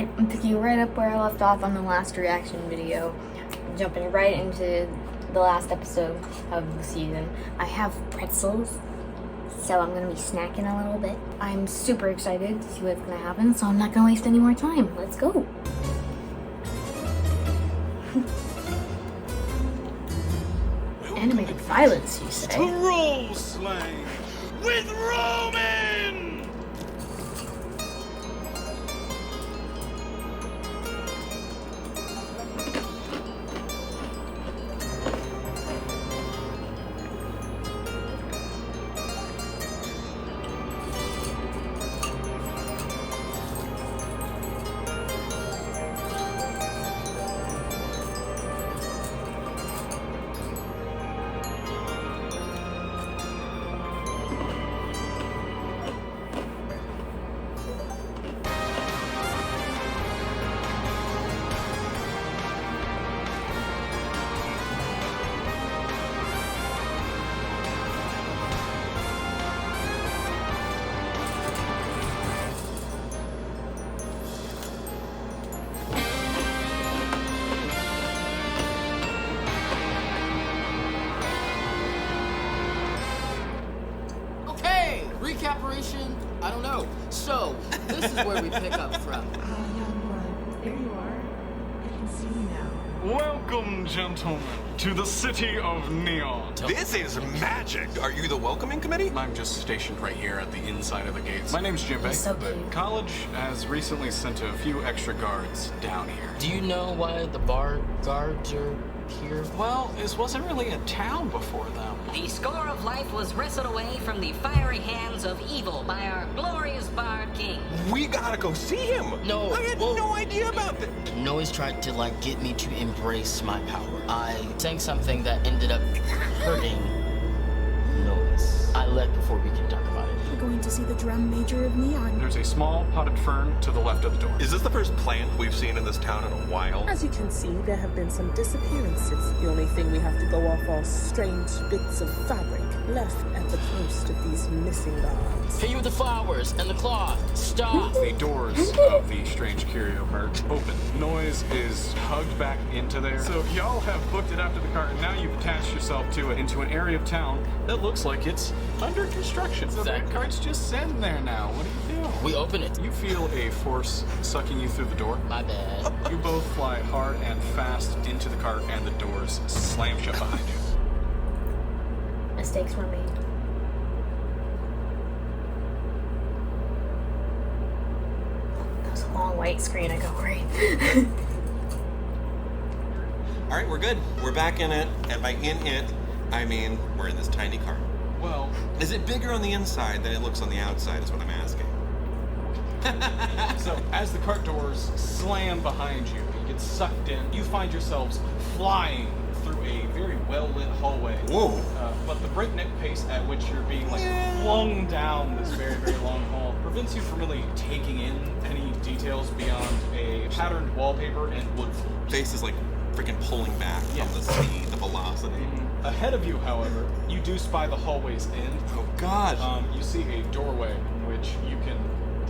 Alright, I'm picking right up where I left off on the last reaction video. Jumping right into the last episode of the season. I have pretzels, so I'm gonna be snacking a little bit. I'm super excited to see what's gonna happen, so I'm not gonna waste any more time. Let's go. Animated violence, you say? To role slaying with Roman! Recaperation? I don't know. So, this is where we pick up from. Youngblood, there you are. I can see you now. Welcome, gentlemen, to the city of Neon. This is magic. Are you the welcoming committee? I'm just stationed right here at the inside of the gates. My name's Jinbei. So The cute. college has recently sent a few extra guards down here. Do you know why the bar guards are here? Well, this wasn't really a town before them. The score of life was wrestled away from the fiery hands of evil by our glorious bard king. We gotta go see him. No, I had well- no idea about this. Noise tried to get me to embrace my power. I sang something that ended up hurting Noise. I left before we can talk about it. We're going to see the drum major of Neon. There's a small potted fern to the left of the door. Is this the first plant we've seen in this town in a while? As you can see, there have been some disappearances. The only thing we have to go off are strange bits of fabric left at the coast of these missing gods. Hey, you with the flowers and the cloth. Stop! The doors of the strange curio are open. Noise is hugged back into there. So y'all have booked it after the cart, and now you've attached yourself to it into an area of town that looks like it's under construction. So the Exactly. cart's just sitting there now. What do you do? We open it. You feel a force sucking you through the door. My bad. You both fly hard and fast into the cart, and the doors slam shut behind you. Mistakes were made. That was a long white screen. I go, great. All right, we're good. We're back in it, and by in it, I mean we're in this tiny cart. Well, Is it bigger on the inside than it looks on the outside? Is what I'm asking. so as the cart doors slam behind you, you get sucked in. You find yourselves flying through a very well-lit hallway. Whoa. But the breakneck pace at which you're being flung down this very, very long hall prevents you from really taking in any details beyond a patterned wallpaper and wood floors. Face is like freaking pulling back Yeah. from the speed, the velocity. Ahead of you, however, you do spy the hallway's end. Oh God. You see a doorway, which you can,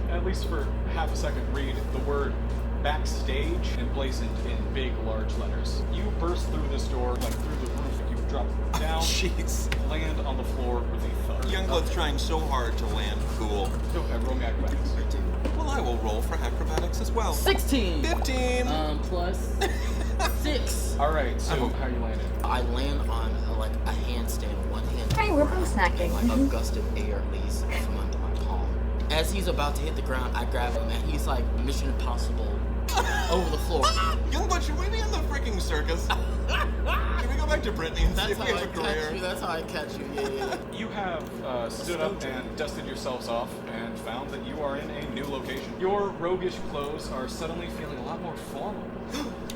at least for half a second, read the word backstage emblazoned in big, large letters. You burst through this door, like through the roof, you drop down, Jeez. land on the floor with a thud. Youngblood's trying so hard to land cool. Go ahead, roll me acrobatics. Well, I will roll for acrobatics as well. 16! 15. Plus 6. Alright, so how you landed? I land on a handstand, one hand. Hey, we're both snacking. A gust of air leaves from under my palm. As he's about to hit the ground, I grab him and he's like Mission Impossible over the floor. Youngblood, should we be in the freaking circus? Should we go back to Brittany and see That's if how we I have a catch career? you. That's how I catch you. Yeah. You have stood up and dusted yourselves off and found that you are in a new location. Your roguish clothes are suddenly feeling a lot more formal.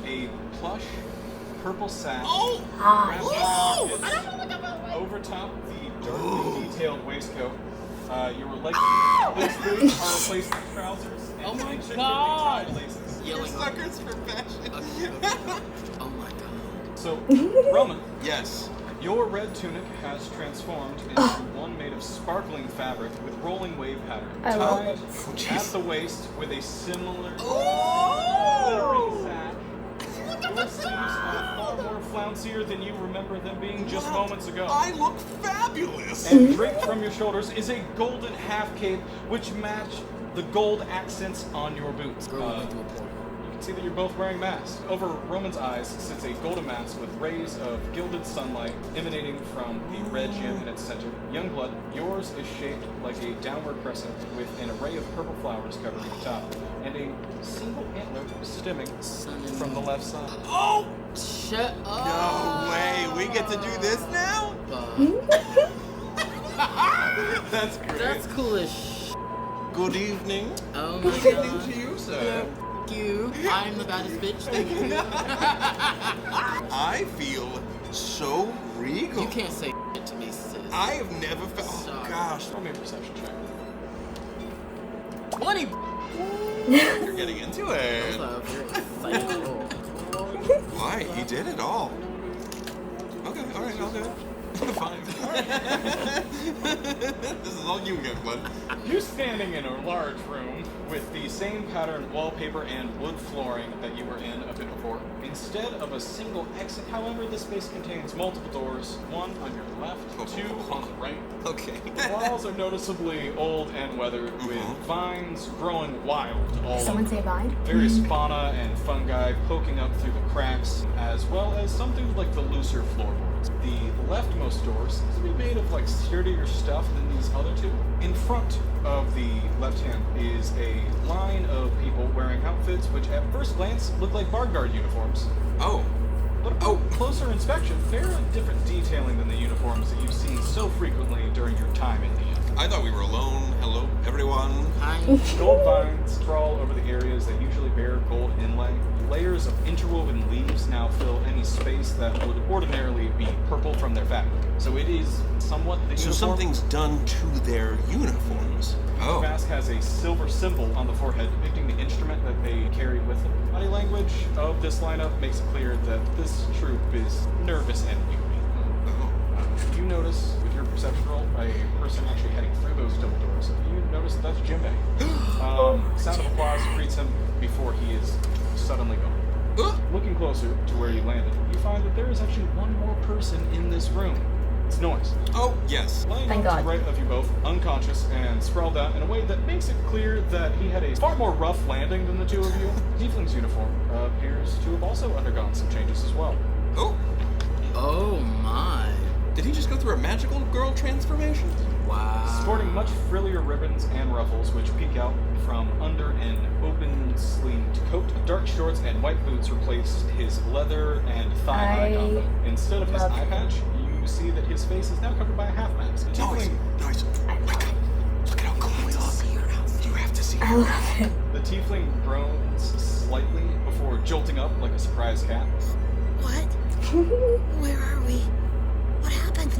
A plush purple sash wrapped around your hips. Over top the darkly detailed waistcoat, your leg boots are replaced with trousers and Oh my intricately God. tied laces. You're Yelling. suckers for fashion. Oh my God. So, Roman, Yes. your red tunic has transformed into one made of sparkling fabric with rolling wave pattern. I love Tied it. at the waist with a similar flouncier than you remember them being just moments ago. I look fabulous! And draped from your shoulders is a golden half cape which match the gold accents on your boots. Girl, we went through a portal. You can see that you're both wearing masks. Over Roman's eyes sits a golden mask with rays of gilded sunlight emanating from the red gem in its center. Youngblood, yours is shaped like a downward crescent with an array of purple flowers covering the top, and a single antler stemming from the left side. Oh! Shut up. No way! We get to do this now? That's great. That's cool as sh. Good evening. Oh my Good evening god. to you, sir. Thank you. I'm the baddest bitch. Thank you. I feel so regal. You can't say shit to me, sis. I have never felt. Oh Sorry. gosh. Roll me a perception check. 20. You're getting into it. Love, you're psycho. Why? He did it all. Okay, alright, I'll do it. Fine. This is all you get, bud. You're standing in a large room with the same patterned wallpaper and wood flooring that you were in a bit before. Instead of a single exit, however, this space contains multiple doors, one on your left, two on the right. Okay. The walls are noticeably old and weathered, with vines growing wild all Someone over. say vine? Various fauna and fungi poking up through the cracks, as well as some things like the looser floorboards. The leftmost door seems to be made of like sturdier stuff than these other two. In front of the left hand is a line of people wearing outfits which at first glance look like bar guard uniforms. Oh. But upon closer inspection, they're a different detailing than the uniforms that you've seen so frequently during your time in the inn. I thought we were alone. Hello, everyone. Hi. Gold vines sprawl over the areas that usually bear gold inlay. Layers of interwoven leaves now fill any space that would ordinarily be purple from their fabric. So it is somewhat the So uniform. something's done to their uniforms. The Oh. mask has a silver symbol on the forehead depicting the instrument that they carry with them. Body language of this lineup makes it clear that this troop is nervous and weary. You notice with your perception roll a person actually heading through those double doors. You notice that that's Jimbei. Sound of applause greets him before he is suddenly gone. Looking closer to where you landed, you find that there is actually one more person in this room. It's Noise. Oh, yes. Lying Thank out to God. the right of you both, unconscious and sprawled out in a way that makes it clear that he had a far more rough landing than the two of you. Tiefling's uniform appears to have also undergone some changes as well. Oh, Oh my. did he just go through a magical girl transformation? Wow. Sporting much frillier ribbons and ruffles which peek out from under an open-sleeved coat. Dark shorts and white boots replaced his leather and thigh-high I combo. Instead of his love eye patch, you see that his face is now covered by a half mask. Noise, Tiefling- noise. Wake up. Look at how cool we look. You have to see I her. love it. The tiefling groans slightly before jolting up like a surprised cat. What? Where are we? What happened?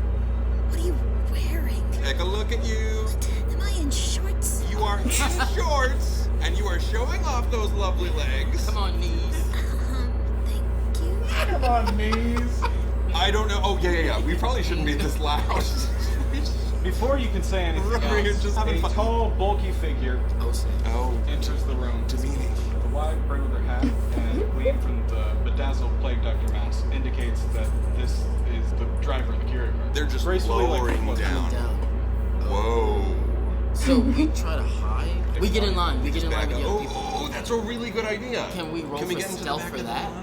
What are you wearing? Take a look at you. Am I in shorts? You are in shorts, and you are showing off those lovely legs. Come on, knees. Thank you. Come on, knees. I don't know. Oh, yeah. We probably shouldn't be this loud. Before you can say anything Right, else, just a having fun. tall, bulky figure Oh, snap. Oh, enters the room. demeaning. The wide brim of their hat and gleam from the bedazzled plague doctor mask indicates that this is the driver of the courier car. They're just Gracefully, like, lowering what- down. Down. Whoa. So we try to hide. We get in line. We get in line Back with up. the other people. Oh, that's a really good idea. Can we roll Can we for get into the stealth back for of the that? line?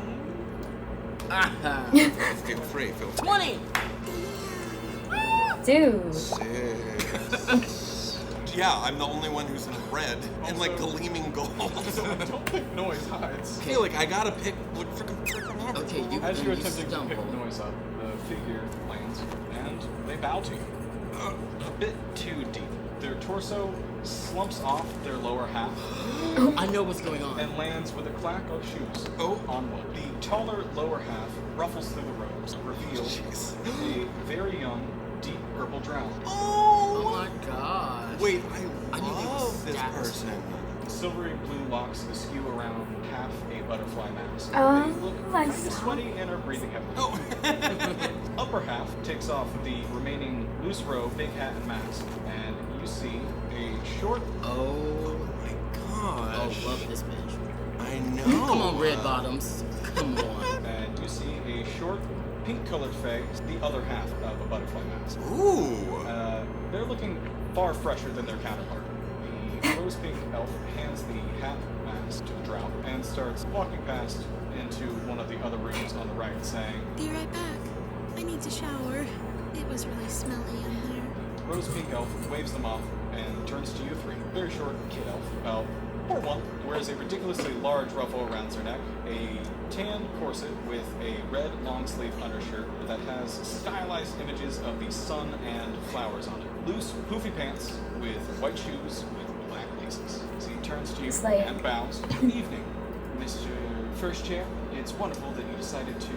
Aha. Feel free. 20. Dude. Yeah, I'm the only one who's in red and like gleaming gold. I don't think Noise hides. I feel like I gotta pick. Look, freaking. Okay, you As then you're you attempting to pick stumble. Noise up, the figure lands and they bow to you. A bit too deep. Their torso slumps off their lower half I know what's going on. and lands with a clack of shoes Oh. on wood. The taller lower half ruffles through the robes, reveals Jeez. a very young, deep purple drow. Oh my gosh. Wait, I I need to love this stab person. Silvery blue locks askew around half a butterfly mask. Oh, They look I kind of saw. sweaty and are breathing heavily. Oh. Upper half takes off the remaining loose robe, big hat, and mask, and you see a short. Oh. My Oh, gosh. love this bitch. I know. Come on, red bottoms. Come on. And you see a short, pink-colored Fey, the other half of a butterfly mask. Ooh. They're looking far fresher than their counterpart. The rose pink elf hands the hat mask to the drow and starts walking past into one of the other rooms on the right, saying, Be right back. I need to shower. It was really smelly in there. Rose pink elf waves them off and turns to you three. Very short kid elf, about 4'1", wears a ridiculously large ruffle around her neck, a tan corset with a red long-sleeve undershirt that has stylized images of the sun and flowers on it. Loose, poofy pants with white shoes with black laces. So he turns to you and bows. Good evening, Mr. First Chair. It's wonderful that you decided to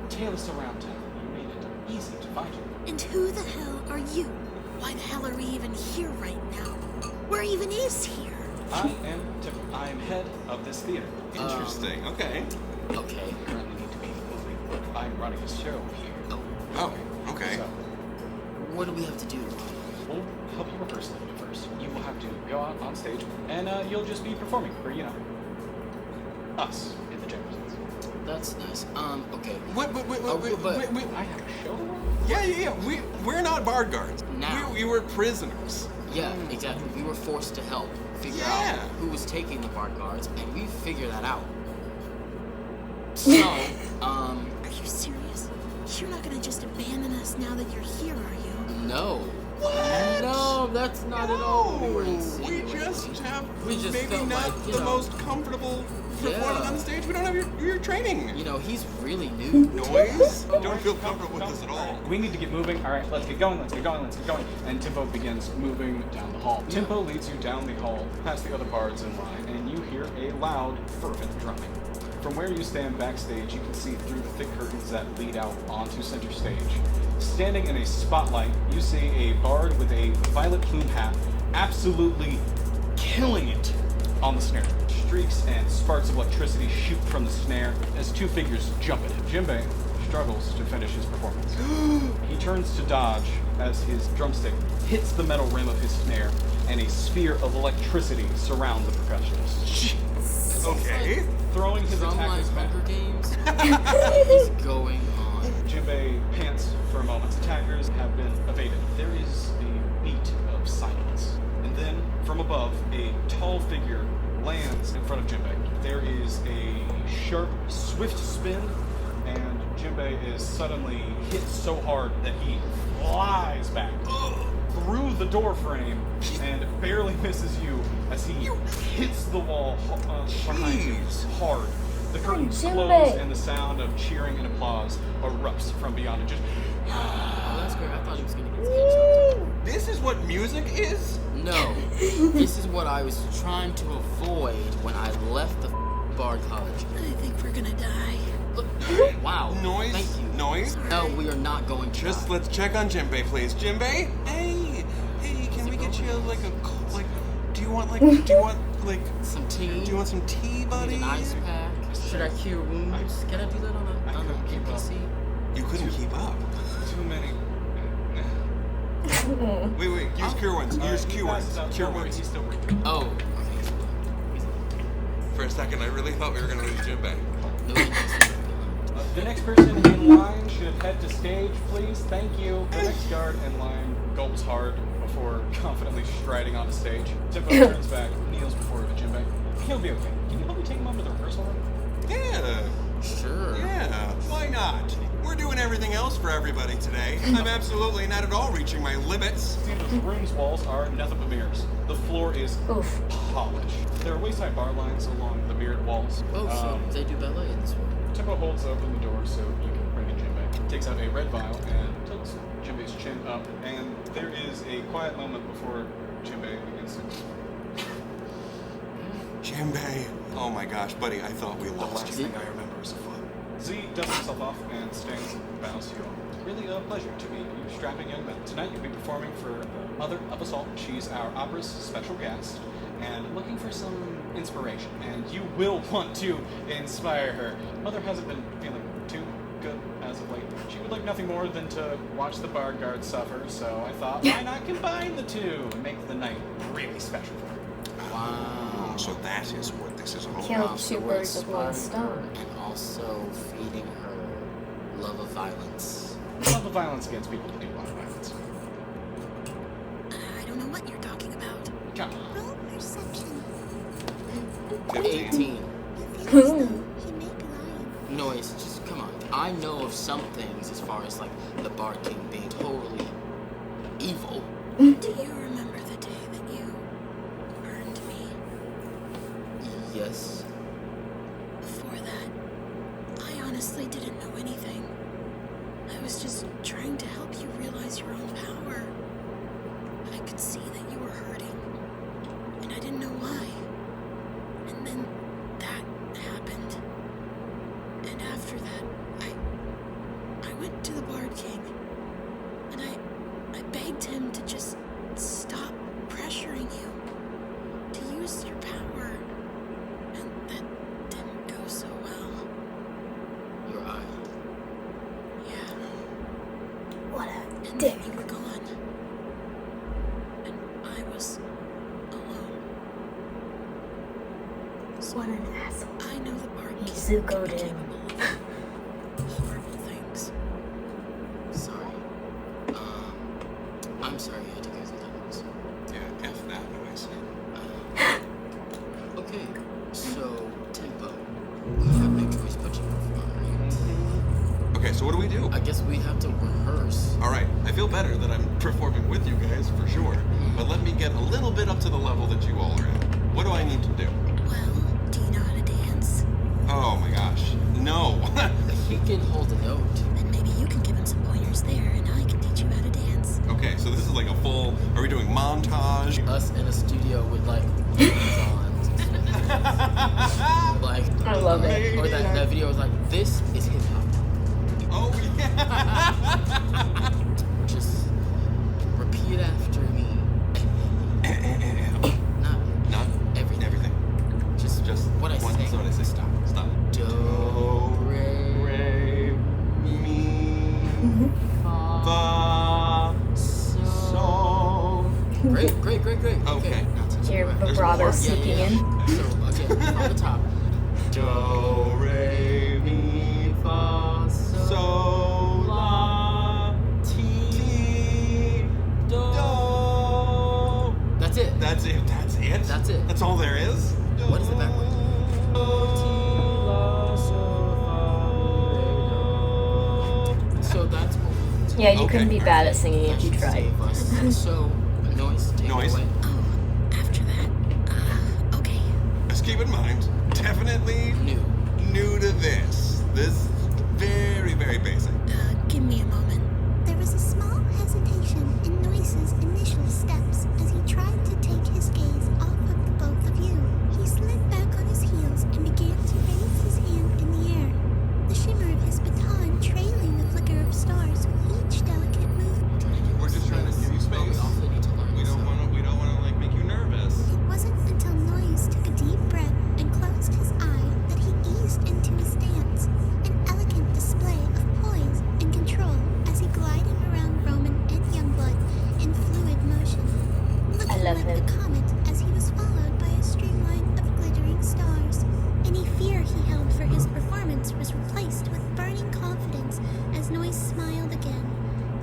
tail us around town. You made it easy to find you. And who the hell are you? Why the hell are we even here right now? Where even is here? I am Pippin. I am head of this theater. Interesting. Okay. Okay. Currently need to be moving, but I'm running a show here. Oh, okay. So, What do we have to do? we'll help you rehearse a little bit first. You will have to go out on stage, and you'll just be performing for, us in the Jeffersons. That's nice. Okay. Wait. I have a show? Yeah. We're not bar guards. Now. We were prisoners. Yeah, exactly. We were forced to help figure out who was taking the bar guards, and we figured that out. So, Are you serious? You're not gonna just abandon us now that you're here, are you? no. What? No, that's not at all what we were We insinuating. just have We just maybe felt not like, you the know, most comfortable performing yeah. on stage. We don't have your training. You know, he's really new. Noise? Don't feel comfortable with this at all. We need to get moving. All right, let's get going. And Tempo begins moving down the hall. Tempo leads you down the hall, past the other bards in line, and you hear a loud, fervent drumming. From where you stand backstage, you can see through the thick curtains that lead out onto center stage. Standing in a spotlight, you see a bard with a violet plume hat, absolutely killing it on the snare. Streaks and sparks of electricity shoot from the snare as two figures jump at him. Jinbei struggles to finish his performance. He turns to dodge as his drumstick hits the metal rim of his snare, and a sphere of electricity surrounds the percussionist. Okay. Throwing his From like attackers back. Hunger Games, what is going on? Jinbei pants for a moment. Attackers have been evaded. There is a beat of silence. And then, from above, a tall figure lands in front of Jinbei. There is a sharp, swift spin, and Jinbei is suddenly hit so hard that he flies back through the door frame and barely misses you as he hits the wall behind him hard. The curtains close and the sound of cheering and applause erupts from beyond it. Just Oh, that's great. I thought he was gonna get his This is what music is? No, this is what I was trying to avoid when I left the Bard College. I think we're gonna die. Look, wow. Noise? Thank you. Noise? No, we are not going to. Just let's check on Jinbei, please. Jinbei? Hey, can we get you like do you want some tea. do you want some tea, buddy? Need an ice pack? Should I cure wounds? Can I do that on I an couldn't keep up. NPC? You couldn't keep up. too many. Wait, use cure ones. Use cure ones. Cure ones. He's still breathing. Oh, okay. For a second, I really thought we were gonna lose Jinbei. No, The next person in line should head to stage, please. Thank you. The next guard in line gulps hard before confidently striding onto stage. Tempo turns back, kneels before Jinbei. He'll be okay. Can you help me take him over to the rehearsal room? Yeah. Sure. Yeah. Why not? We're doing everything else for everybody today. I'm absolutely not at all reaching my limits. See, the room's walls are nothing but mirrors. The floor is polished. There are waist-high bar lines along the mirrored walls. Oh, so they do ballet in this one. Tempo holds open the door so you can bring in Jinbei. Takes out a red vial and tilts Jinbei's chin up, and there is a quiet moment before Jinbei begins to. Jinbei. Oh my gosh, buddy, I thought we lost you. thing I remember is a flood. Z dusts himself off and stands and bows to you all. Really a pleasure to meet you, strapping young men. Tonight you'll be performing for the mother of us all. She's our opera's special guest and looking for some inspiration. And you will want to inspire her. Mother hasn't been feeling too good as of late. She would like nothing more than to watch the bar guard suffer, so I thought, why not combine the two and make the night really special for her? Wow. So that is what this is all Kill about. two birds with one stone. And also feeding her Love of violence. Love of violence against people that do a lot of violence. I don't know what you're talking about. Come on. Roll perception. 18. You feel as though he may be lying. Noise, just come on. I know of some things as far as like the Bard King being totally evil. Do you remember the day that you burned me? Yes. Before that, I honestly didn't know anything. I was just trying to help you realize your own power. But I could see that you were hurting, and I didn't know why. And then that happened. And after that, I went to the Bard King, and I begged him to just stop pressuring you, to use your power. And that didn't go so well. Your eye. Yeah. What a And dick. then you were gone. And I was alone. So What an asshole. I know the Bard He King Zuko'd can be him. capable of horrible things. Sorry. I'm sorry you had to go through that noise. Yeah, F that noise. Okay, so tempo. We have no choice but to perform, right? Okay, so what do we do? I guess we have to rehearse. All right, I feel better that I'm performing with you guys for sure. But let me get a little bit up to the level that you all are at. What do I need to do? Well, do you know how to dance? Oh my gosh, no. He can hold a note. Then maybe you can give him some pointers there, and I can teach you how to dance. Okay, so this is like a full. Are we doing montage? Us in a studio with like lights on. Like I love it. Or that video was like, this is hip hop. Oh yeah. Just repeat after me. Not Not everything. Just what I one, say. So what I say. Stop. Do, re, Mi. Fa. So. Great. Okay. Now teach Your me the rest. vibrato more. seeping in. So again, from the top. Do, re, mi, fa, sol, la, ti, do. That's it. That's it. That's it. That's all there is. What is it backwards? So that's what we do. Yeah, you Okay. couldn't be bad at singing That if you should tried. save us. So, noise, take Noise. it away. Oh, after that, okay. Just keep in mind, definitely new to this. This is very, very basic. Give me a moment. There was a small hesitation in Noise's initial steps as he tried to take his gaze off of the both of you. He slid back on his heels and began to raise his hand in the air, the shimmer of his baton trailing the flicker of stars with each delicate movement. We're just trying to give you But we space. also need to learn We this don't stuff. want to like make you nervous. It wasn't until Noise took a deep breath and closed his eye that he eased into his dance, an elegant display of poise and control as he glided around Roman and Youngblood in fluid motion, looking love like him. the comet as he was followed by a streamline of glittering stars. Any fear he held for his performance was replaced with burning confidence as Noise smiled again,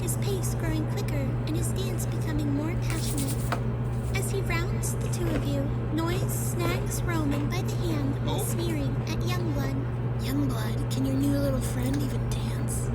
his pace growing quicker and his dance becoming more passionate. As he rounds the two of you, Noise snags Roman by the hand while Oh. sneering at Youngblood. Youngblood, can your new little friend even dance?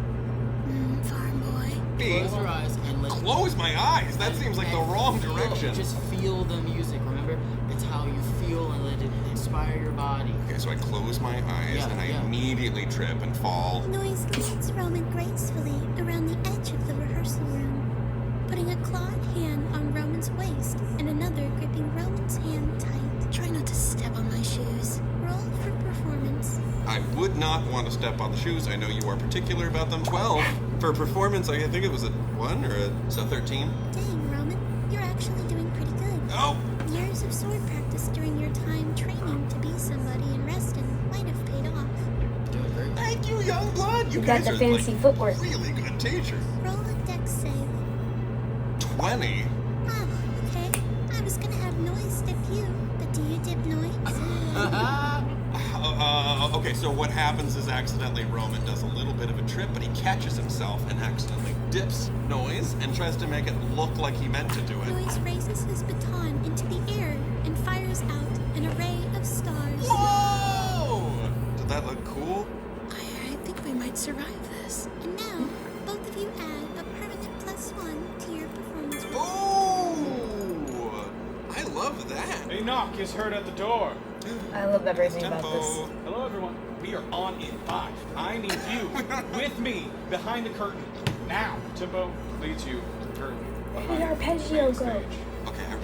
Farm boy. B, Close your eyes and let close my eyes. That seems like the wrong direction. Just feel the music, remember? It's how you feel and let it inspire your body. Okay, so I close my eyes Yeah, and I yeah. immediately trip and fall. Noise leads Roman gracefully around the edge of the rehearsal room, putting a clawed hand on Roman's waist and another gripping Roman's hand tight. Try not to step on my shoes. Roll for performance. I would not want to step on the shoes. I know you are particular about them. 12 for performance. I think it was a 1 or a 13. Dang, Roman, you're actually doing pretty good. Oh, Years of sword practice during your time training to be somebody in Reston might have paid off. Doing great. thank you, Youngblood. You You got guys the are fancy like footwork. really good teachers. Roll a dex save. 20. Oh, okay. I was gonna have Noise dip you, but do you dip Noise? Well, okay, so what happens is accidentally Roman does a little bit of a trip, but he catches himself and accidentally dips Noise and tries to make it look like he meant to do it. Noise raises his baton into the air and fires out an array of stars. Whoa! Did that look cool? I think we might survive this. And now, both of you add a permanent +1 to your performance. Oh! I love that. A knock is heard at the door. I love everything about Tempo. this. Hello, everyone. We are on in 5. I need you with me behind the curtain. Now, Tempo leads you to the curtain. behind arpeggio the go. stage. Okay, I'm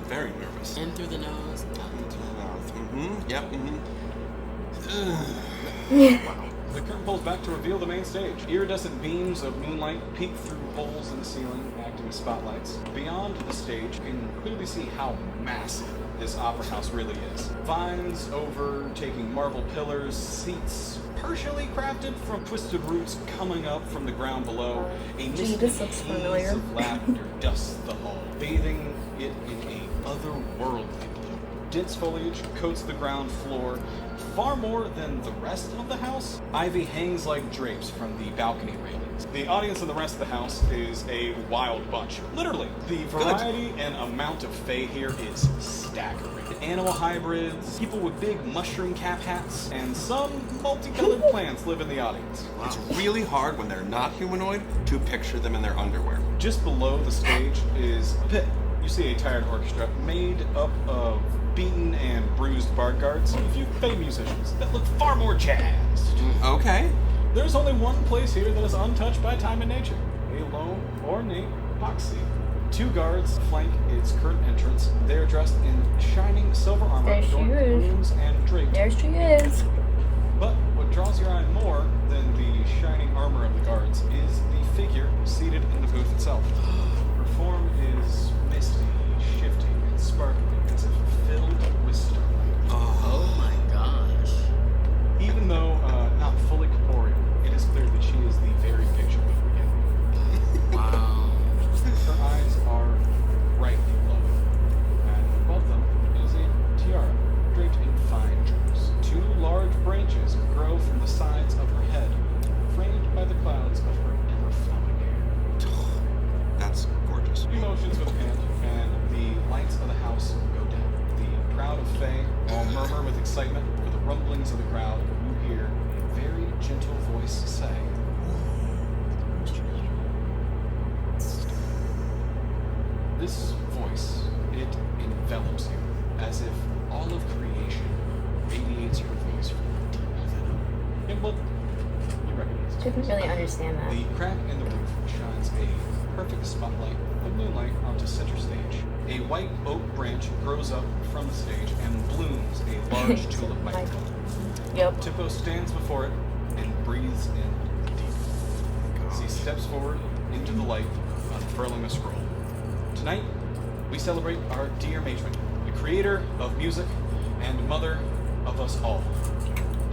very nervous. In through the nose, out Into through the mouth. Mm-hmm. Yep. Wow. The curtain pulls back to reveal the main stage. Iridescent beams of moonlight peek through holes in the ceiling, acting as spotlights. Beyond the stage, you can clearly see how massive this opera house really is. Vines overtaking marble pillars, seats partially crafted from twisted roots coming up from the ground below. A misty this looks haze familiar. of lavender dusts the hall, bathing it in a otherworldly blue. Dense foliage coats the ground floor far more than the rest of the house. Ivy hangs like drapes from the balcony railings. The audience in the rest of the house is a wild bunch. Literally, the variety and amount of Fey here is staggering. Animal hybrids, people with big mushroom cap hats, and some multicolored plants live in the audience. It's really hard when they're not humanoid to picture them in their underwear. Just below the stage is a pit. You see a tired orchestra made up of beaten and bruised bar guards, and a few Fey musicians that look far more jazzed. Okay. There's only one place here that is untouched by time and nature. A lone, ornate epoxy. 2 guards flank its current entrance. They are dressed in shining silver armor, There she adorned with is. plumes and draped. There she is. But what draws your eye more than the shining armor of the guards is the figure seated in the booth itself. Her form is misty, shifting, and sparkling as if filled with starlight. Oh my gosh. Even though not fully corporeal, it is clear that she is the very picture of reality. Wow. Her eyes are brightly glowing, and above them is a tiara draped in fine jewels. 2 large branches grow from the sides of her head, framed by the clouds of her ever-flowing hair. That's gorgeous. He motions with a hand, and the lights of the house go down. The crowd of Fey all murmur with excitement. For the rumblings of the crowd, you hear a very gentle voice say, this voice, it envelops you, as if all of creation radiates your voice from deep within it. Youngblood, you recognize this Didn't voice. really understand that. The crack in the roof shines a perfect spotlight of moonlight onto center stage. A white oak branch grows up from the stage and blooms a large tulip microphone. Yep. Tempo stands before it and breathes in deeply as he steps forward into the light, unfurling a scroll. Tonight, we celebrate our dear matron, the creator of music and mother of us all.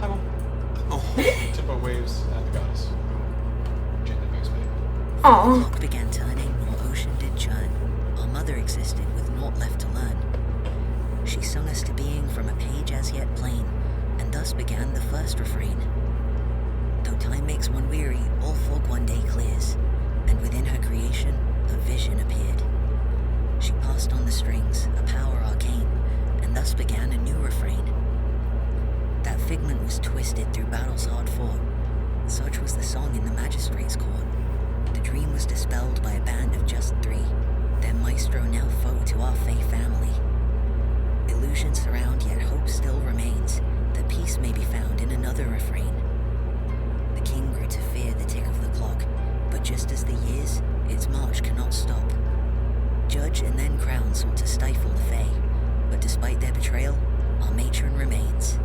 Hi, Mom. Oh. Tempo waves at the goddess, who gently moves back. Aw. Clock began turning, nor ocean did churn. Our mother existed with naught left to learn. She sung us to being from a page as yet plain, and thus began the first refrain. Though time makes one weary, all fog one day clears, and within her creation, a vision appeared. She passed on the strings, a power arcane, and thus began a new refrain. That figment was twisted through battles hard fought. Such was the song in the magistrate's court. The dream was dispelled by a band of just 3. Their maestro now foe to our Fey family. Illusions surround, yet hope still remains, that peace may be found in another refrain. The king grew to fear the tick of the clock, but just as the years, its march cannot stop. Judge and then crown sought to stifle the Fey, but despite their betrayal, our matron remains.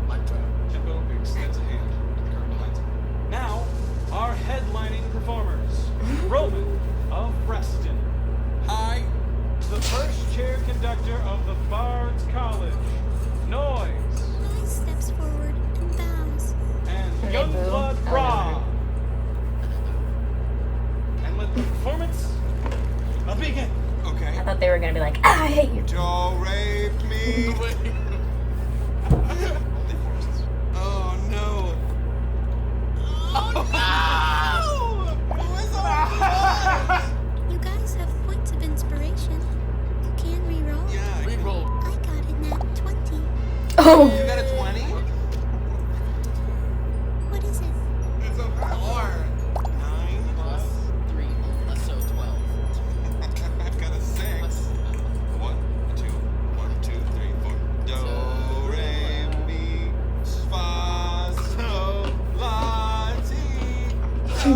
Mic drop. Tempo extends a hand to the curtain behind him. Now, our headlining performers, Roman of Preston. Hi. The first chair conductor of the Bard's College, Noise. Noise steps forward and bows. And They Youngblood boo. Bra. And let the performance begin. Okay. I thought they were gonna be like, I hate you. Don't rape me. Oh. You got a 20? What is it? It's a 4. 9 plus 3, so 12. I've got a 6. 1, 2, 1, 2, 3, 4. Do, re, mi, fa, sol, la, ti, do.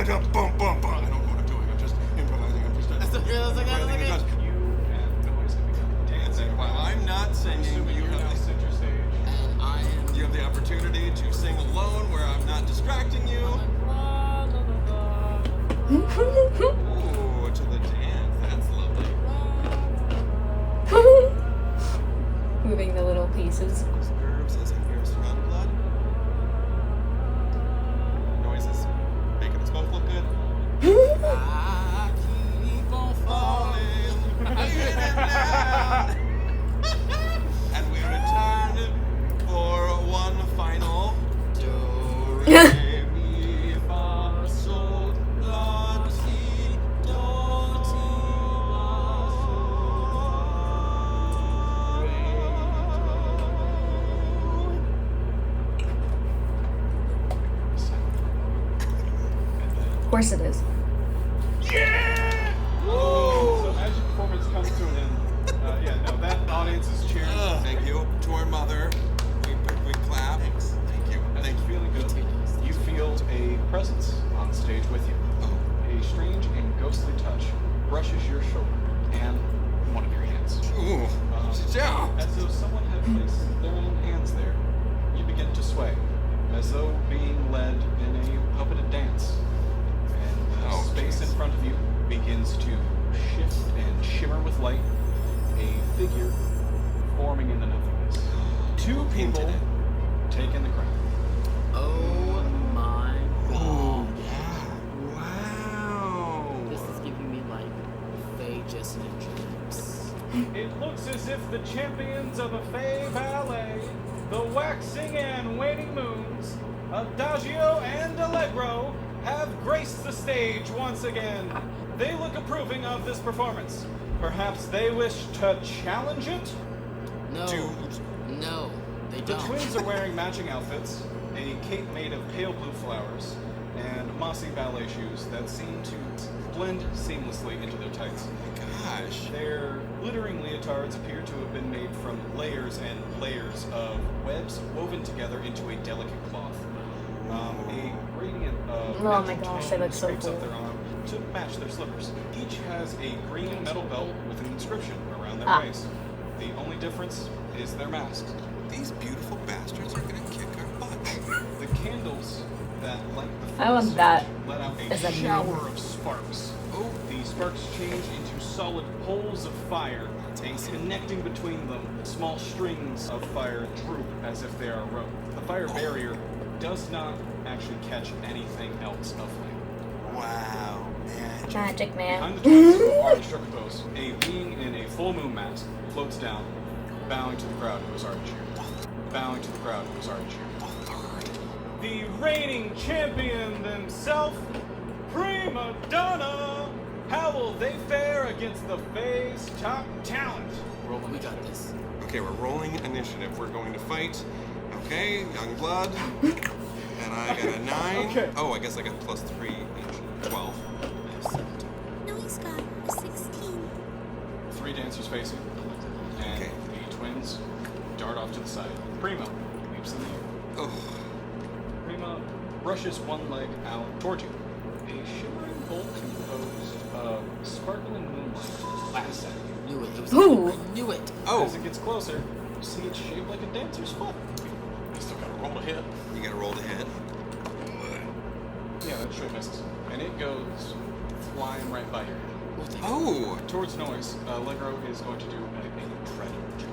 I don't know what I'm doing. I'm just improvising. I'm just improvising. You and Noise have begun dancing. While I'm not singing, you have the center stage. And I am. You have the opportunity to sing alone where I'm not distracting you. Ooh, to the dance. That's lovely. Moving the little pieces. Herbs as I hear strong blood. Noises making us both look good. I keep on falling. I hit it now. And we return for one final do, re, mi, fa, sol, la, ti, do, ti, la, sol, Of course it is. So as your performance comes to an end, that audience is cheering. Thank you to our mother. We clap. Thanks. Thank you. As Thank you're you. feeling good, you feel a presence on stage with you. A strange and ghostly touch brushes your shoulder and one of your hands. Ooh. Yeah. As though someone had placed their own hands there, you begin to sway, as though being led in a puppeted dance. And the space in front of you begins to shift and shimmer with light, a figure forming in the nothingness. Two people take in the crowd. Oh my god. Yeah. Wow. This is giving me like Fey just dreams. It looks as if the champions of the Fey Ballet, the waxing and waning moons, Adagio and Allegro, have graced the stage once again. They look approving of this performance. Perhaps they wish to challenge it? No. Dude. No, they The don't. twins are wearing matching outfits, a cape made of pale blue flowers, and mossy ballet shoes that seem to blend seamlessly into their tights. Gosh. Their glittering leotards appear to have been made from layers and layers of webs woven together into a delicate cloth. A gradient of Oh my natural gosh, tone that looks so scrapes up cool. their arm to match their slippers. Each has a green metal belt with an inscription around their Ah. waist. The only difference is their masks. These beautiful bastards are gonna kick our butt. The candles that light the I want stage that let out a as a shower meme. of sparks. Oh, the sparks change into solid poles of fire, and connecting between them, small strings of fire droop as if they are a rope. The fire barrier does not actually catch anything else of flame. Wow, man. Magic man. Behind the twins are the stripper pose. A being in a full moon mask floats down, bowing to the crowd who is already cheering. Bowing to the crowd who is already cheering. The reigning champion themselves, Prima Donna. How will they fare against the Fey's top talent? We got this. Okay, we're rolling initiative. We're going to fight. Okay, Youngblood. And I got a 9. Okay. Oh, I guess I got +3 each. 12. I have 17. Noise got a 16. Three dancers facing, and Okay. the twins dart off to the side. Prima leaps in the air. Oh, Prima brushes one leg out toward you. A shimmering bolt composed of sparkling moonlight blasts at you. Knew it. It was Ooh. I knew it. oh, As it gets closer, you see it's shaped like a dancer's foot. You still gotta roll to hit. you gotta roll to hit. Yeah, that straight misses. And it goes flying right by your head. Oh, Towards Noise, Allegro is going to do an incredible job.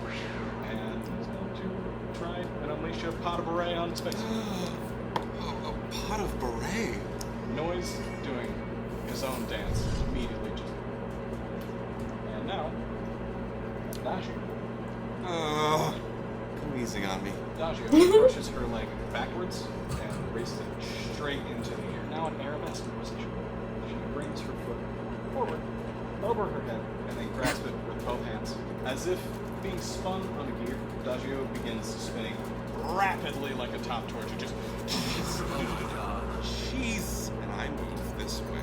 And he's going to try and unleash a pot of beret on its face. oh, a pot of beret. Noise doing his own dance immediately just. And now, Dagio. Oh, come easy on me. Dagio brushes her leg backwards and raises it straight into the air. Now an arabesque pose. if being spun on a gear, Adagio begins spinning rapidly like a top torch. It just... Jeez. And I move this way.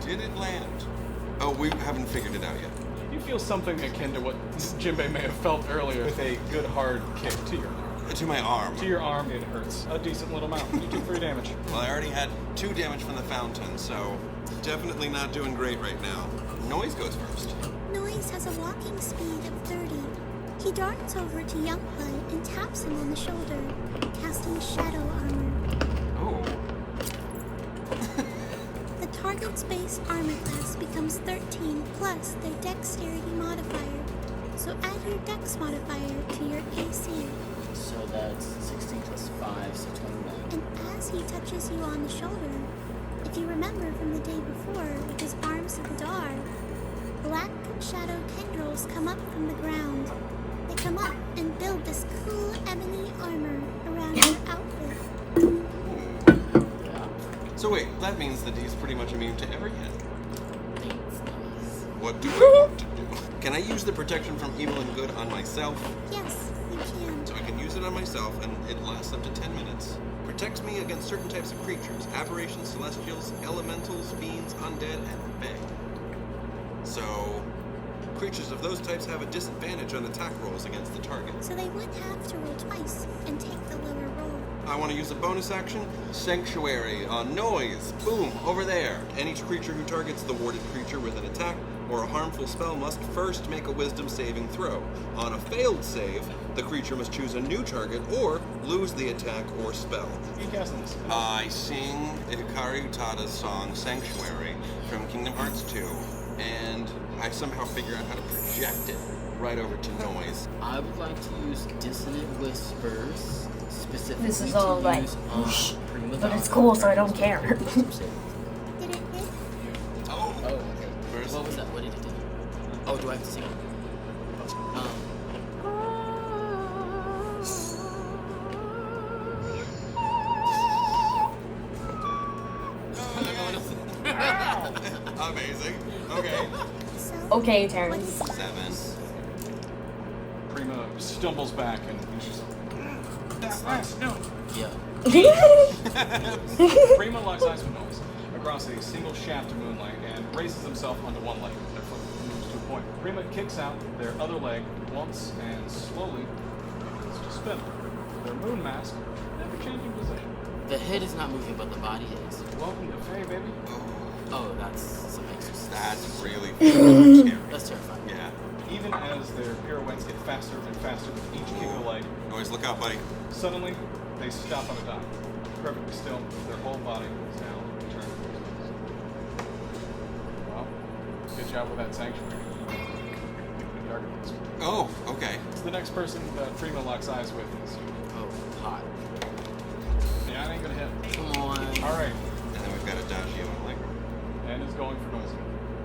Did it land? Oh, we haven't figured it out yet. You feel something akin to what Jinbei may have felt earlier with a good hard kick to your arm. To my arm. To your arm, it hurts a decent little amount. You do 3 damage. Well, I already had 2 damage from the fountain, so definitely not doing great right now. Noise goes first. Noise has a walking speed of 30. He darts over to Youngblood and taps him on the shoulder, casting shadow armor. Oh. The target's base armor class becomes 13 plus their dexterity modifier. So add your dex modifier to your AC. So that's 16 plus 5, so 21. And as he touches you on the shoulder, if you remember from the day before with his arms of the Dar, black shadow tendrils come up from the ground. They come up and build this cool ebony armor around your outfit. So wait, that means that he's pretty much immune to every hit. Thanks, Noise. What do I want to do? Can I use the protection from evil and good on myself? Yes, you can. So I can use it on myself, and it lasts up to 10 minutes. Protects me against certain types of creatures, aberrations, celestials, elementals, fiends, undead, and fey. So, creatures of those types have a disadvantage on attack rolls against the target. So they would have to roll twice and take the lower roll. I want to use a bonus action, Sanctuary on Noise. Boom, over there. And each creature who targets the warded creature with an attack or a harmful spell must first make a wisdom saving throw. On a failed save, the creature must choose a new target or lose the attack or spell. You cast this. I sing Hikaru Utada's song Sanctuary from Kingdom Hearts 2, and I somehow figure out how to project it right over to Noise. I would like to use Dissonant Whispers, specifically This is all to like, use whoosh, Prima but it's Donna. cool, so I don't care. Did it hit? Oh, Oh, okay. First. What was that? What did it do? Oh, do I have to sing it? Amazing. Okay. So, Okay, what Terrence. is it? 7. Prima stumbles back and she's like, no. Yeah. Prima locks eyes with Noise across a single shaft of moonlight and raises himself onto one leg. Their foot moves to a point. Prima kicks out their other leg once and slowly begins to spin. Their moon mask never changing position. The head is not moving, but the body is. Welcome to Fey, baby. Oh, that's some exercise. That's really scary. That's terrifying. Yeah. Even as their pirouettes get faster and faster with each kick of the leg, Noise, look out, buddy. suddenly they stop on a dime. Perfectly still, their whole body is now turned. Well, good job with that sanctuary. Oh, okay. The next person that Prima locks eyes with is you. Oh, hot. Yeah, I ain't gonna hit. Come on. Alright, And then we've got Adagio and Allegro. and is going for Noise.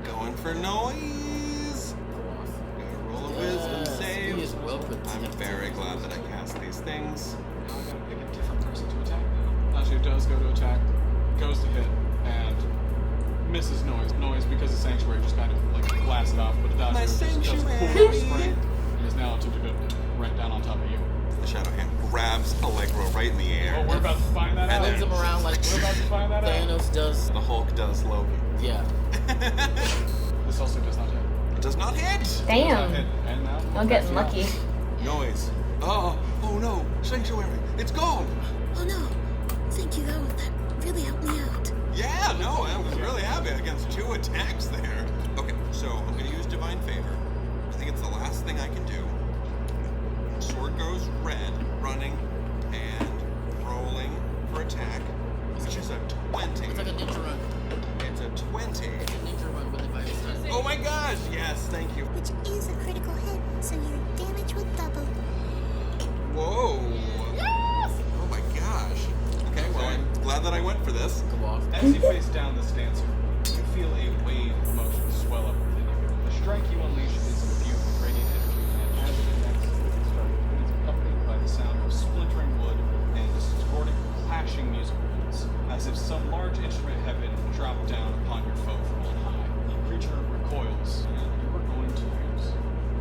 Going for Noise. Go off. Gotta roll a wisdom Yes, save. He is well protected. I'm very glad that I cast these things. Now I gotta pick a different person to attack now. Adagio does go to attack, goes to hit, and misses Noise. Noise, because the sanctuary just kind of like blasted off, but Adagio My just does a cool sanctuary. little spring and is now attempting to right down on top of you. The Shadow Hand grabs Allegro right in the air. Oh, we're about to find that And out. then- Turns him around like We're about to find that out. Thanos does. The Hulk does Logan. Yeah. This also does not hit. Does not hit. Does not Damn. hit. And now I'm getting lucky. Noise. Oh no. Sanctuary. It's gone. Oh no. Thank you, though. That really helped me out. Yeah, no, I was really happy against 2 attacks there. Okay, so I'm gonna use Divine Favor. I think it's the last thing I can do. Sword goes red, running, and rolling for attack, which is a 20. It's like a ninja run. It's a 20. Ninja run with it by his side. Oh my gosh, yes, thank you. Which is a critical hit, so your damage will double. Whoa. Oh my gosh. Okay, well, I'm glad that I went for this. Go off. As you face down this dancer, you feel a wave of emotion swell up within you. The strike you unleash is imbued with radiant energy, and as it connects with its target, it is accompanied by the sound of splintering wood and discordant, clashing musical notes, as if some large instrument had been dropped down upon your foe from on high. The creature recoils, and you are going going to use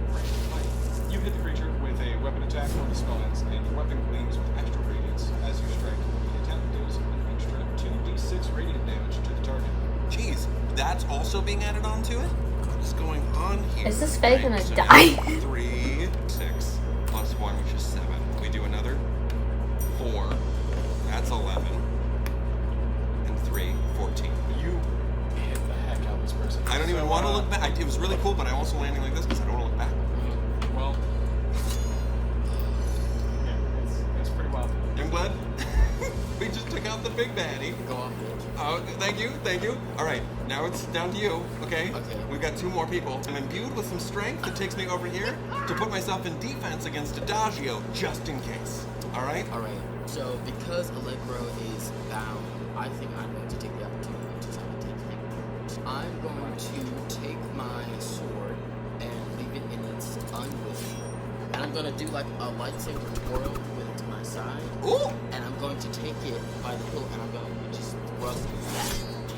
random fight. You hit the creature with a weapon attack or the spell ends, and your weapon gleams with extra radiance. As you strike, the attack deals an extra 2d6 radiant damage to the target. Jeez, that's also being added onto it? What is going on here? Is this Fey gonna so die? 3, 6, plus 1, which is 7. We do another 4. That's 11. And 3, 14. You hit the heck out of this person. I don't even want to look back. It was really cool, but I'm also landing like this because I don't want to look back. Well, yeah, it's pretty wild. Youngblood, we just took out the big baddie. Go off it. Oh, thank you. All right, now it's down to you, okay? Okay. We've got 2 more people. I'm imbued with some strength that takes me over here to put myself in defense against Adagio, just in case. All right? All right. So because Allegro is bound, I think I'm going to take the opportunity to take him. I'm going to take my sword and leave it in its unwith. And I'm going to do like a lightsaber twirl with it to my side. Ooh! And I'm going to take it by the hilt and I'm going to just thrust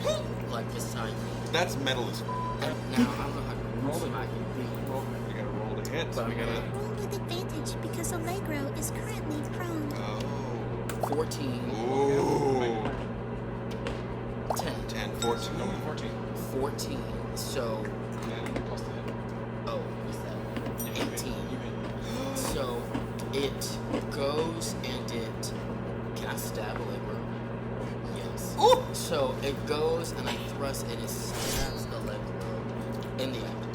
that like beside me. That's metal as And now I don't know how to roll it. I can well, you gotta roll to hit, so we gotta... Roll with advantage because Allegro is currently prone. Oh. 14. Ooh. 10. 10, 14. No, 14. 14. So, And plus the hit. oh, what's that? You hit. 18. You hit. So it goes and it. Can I stab Allegro? Yes. Ooh! So it goes and I thrust and it stabs Allegro in the abdomen.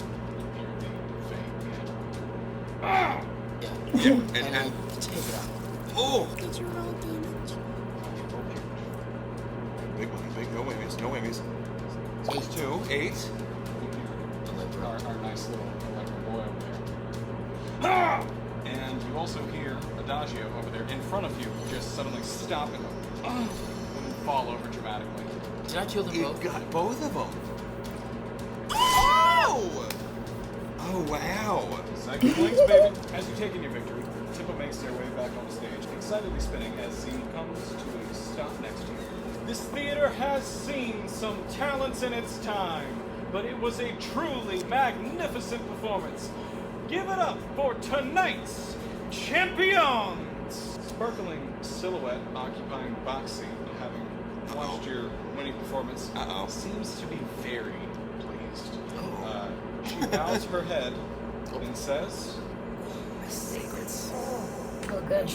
Yeah. And I take it out. Oh! Did you roll damage? Big one, big. No whammies, no whammies. So it's 2, 8. Our nice little electric boy over there. And you also hear Adagio over there in front of you just suddenly stop and fall over dramatically. Did I kill them You both? got both of them. Oh! Oh, wow. Second blinks, baby. As you take in your victory, Tippa makes their way back on the stage, excitedly spinning as Z comes to a stop next to you. This theater has seen some talents in its time, but it was a truly magnificent performance. Give it up for tonight's champions! Sparkling silhouette occupying the box seat, having watched your winning performance, seems to be very pleased. She bows her head and says, Oh, good.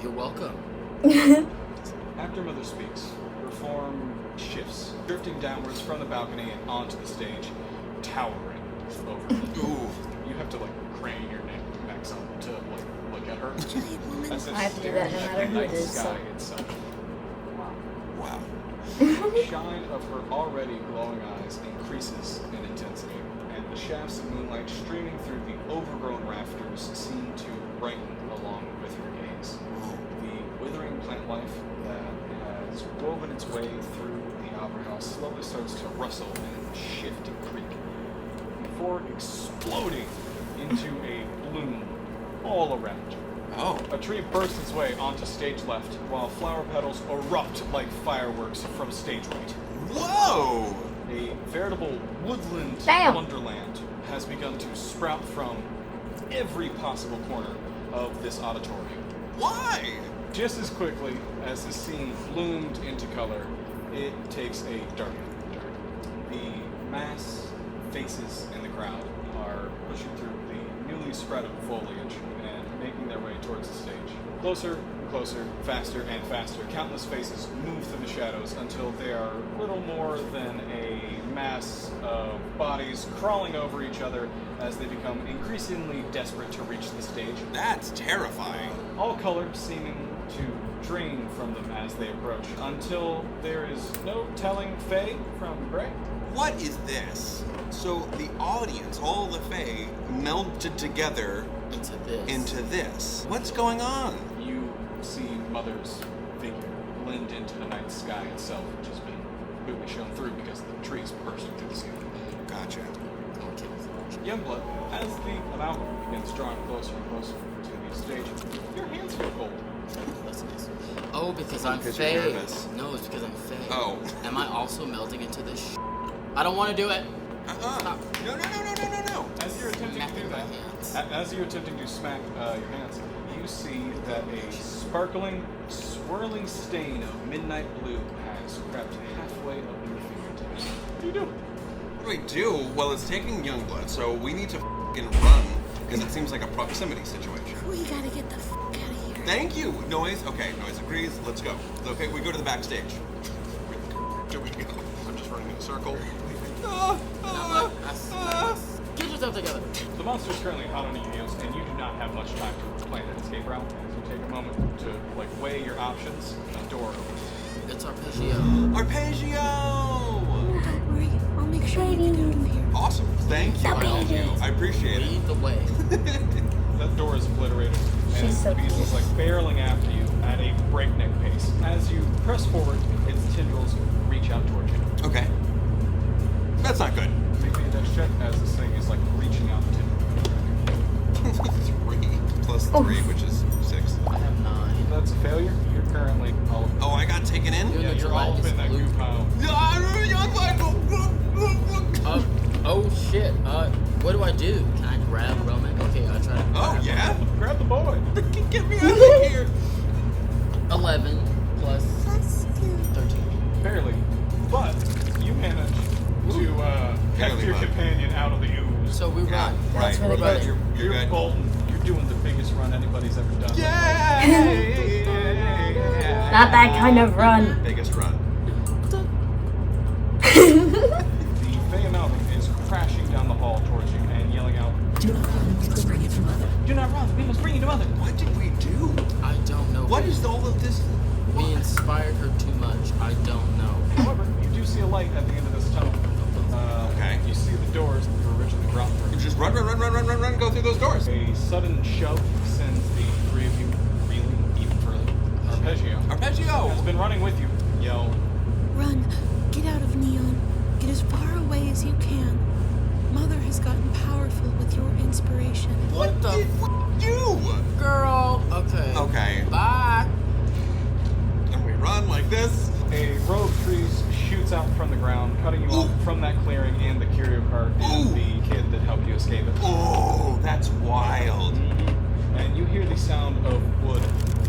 You're welcome. After Mother speaks, her form shifts, drifting downwards from the balcony and onto the stage, towering over you. Ooh. You have to crane your neck back some to look at her. Giant woman. As if I have to do that no staring matter at who the it night is, sky so- itself. Wow. The shine of her already glowing eyes increases in intensity, and the shafts of moonlight streaming through the overgrown rafters seem to brighten along with her gaze. The withering plant life that has woven its way through the opera house slowly starts to rustle and shift and creak, before exploding into a bloom all around you. Oh. A tree bursts its way onto stage left, while flower petals erupt like fireworks from stage right. Whoa! A veritable woodland Damn. wonderland has begun to sprout from every possible corner of this auditorium. Why? Just as quickly as the scene bloomed into color, it takes a dark turn. The mass faces in the crowd are pushing through the newly sprouted foliage and making their way towards the stage. Closer and closer, faster and faster, countless faces move through the shadows until they are little more than a mass of bodies crawling over each other as they become increasingly desperate to reach the stage. That's terrifying. All color seeming to drain from them as they approach, until there is no telling Fey from Grey. What is this? So the audience, all the Fae, melted together into this. What's going on? You see Mother's figure blend into the night sky itself, which has been completely shown through because the trees bursting through the ceiling. Gotcha. Youngblood, as the amalgam begins drawing closer and closer to the stage, your hands feel cold. Listen, oh, because I'm Because you're Fey. nervous. No, it's because I'm Fey. Oh. Am I also melting into this I don't want to do it. No. As you're attempting to do Smacking my that, hands. as you're attempting to smack your hands, you see that a sparkling, swirling stain of midnight blue has crept halfway up your fingertips. What do you do? What do we do? Well, it's taking Youngblood, so we need to f***ing run, because it seems like a proximity situation. We gotta get the f out of here. Thank you, Noise. Okay, Noise agrees. Let's go. Okay, we go to the backstage. Here we go. I'm just running in a circle. Get yourself together. The monster is currently hot on your heels, and you do not have much time to plan an escape route. As you take a moment to weigh your options, a door opens. It's Arpeggio. Arpeggio! Don't worry, I'll make sure you get out of here. Awesome. Thank you. I appreciate it. Lead the way. That door is obliterated, and She's so the beast is barreling after you at a breakneck pace. As you press forward, its tendrils reach out towards you. Okay. That's not good. Make me a dex check as this thing is reaching out to you. 3 plus 3, which is 6. I have 9. That's a failure. You're currently all Oh, I got taken in? You're the you're all up in that blue. goo pile. Oh shit. What do I do? Can I grab Roman? Okay, I'll try to grab Oh, yeah? Grab the boy. Get me out of here! 11 plus Plus 2. 13. Barely. But you manage to catch Barely, your bud. companion out of the ooze. So we Yeah, run. right. really We're good. good. You're good. bolting. You're doing the biggest run anybody's ever done. Yeah! Not that kind of run. Biggest run. The Fey Mountain is crashing down the hall towards you and yelling out, Do not run, we must bring it to Mother. "Do not run! We must bring you to Mother!" What did we do? I don't know. What is all of this? We inspired her too much. I don't know. However, you do see a light at the end of this tunnel. Okay. You see the doors that you were originally brought through. Just run, go through those doors. A sudden shove sends the three of you reeling even further. Arpeggio Arpeggio! has been running with you. Yell, Run. Get out of Neon. Get as far away as you can. Mother has gotten powerful with your inspiration. What the You! girl? Okay. Okay. Bye. And we run like this. a row of trees shoots out from the ground, cutting you off from that clearing and the curio cart and the kid that helped you escape it. Oh, that's wild. And you hear the sound of wood